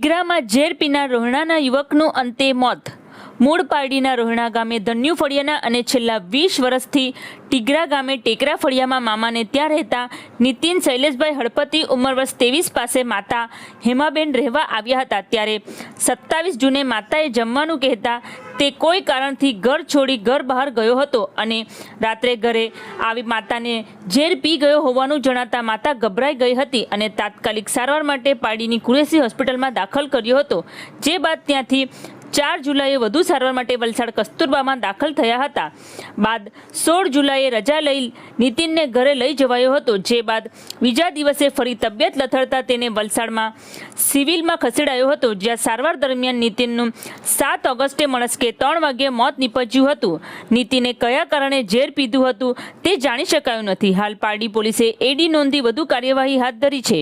ટીગરામાં ઝેર પીનાર રોહણાના યુવકનું અંતે મોત। મૂળ પારડીના રોહણા ગામે ધન્યુ ફળિયાના અને છેલ્લા 20 વર્ષથી ટીગરા ગામે ટેકરા ફળિયામાં મામાને ત્યાં રહેતા નીતિન શૈલેષભાઈ હળપતિ ઉંમર વર્ષ 23 પાસે માતા હેમાબેન રહેવા આવ્યા હતા। ત્યારે 27 જૂને માતાએ જમવાનું કહેતા તે કોઈ કારણથી ઘર છોડી ઘર બહાર ગયો હતો અને રાત્રે ઘરે આવી માતાને ઝેર પી ગયો હોવાનું જણાતા માતા ગભરાઈ ગઈ હતી અને તાત્કાલિક સારવાર માટે પારડીની કુરેશી હોસ્પિટલમાં દાખલ કર્યો હતો। જે બાદ ત્યાંથી 4 જુલાઈએ વધુ સારવાર માટે વલસાડ કસ્તુરબામાં દાખલ થયા હતા। બાદ 16 જુલાઈએ રજા લઈ નીતિનને ઘરે લઈ જવાયો હતો। જે બાદ બીજા દિવસે ફરી તબિયત લથડતા તેને વલસાડમાં સિવિલમાં ખસેડાયો હતો, જ્યાં સારવાર દરમિયાન નીતિનનું 7 ઓગસ્ટે મળસ્કે 3 વાગ્યે મોત નીપજ્યું હતું। નીતિને કયા કારણે ઝેર પીધું હતું તે જાણી શકાયું નથી। હાલ પારડી પોલીસે એડી નોંધી વધુ કાર્યવાહી હાથ ધરી છે।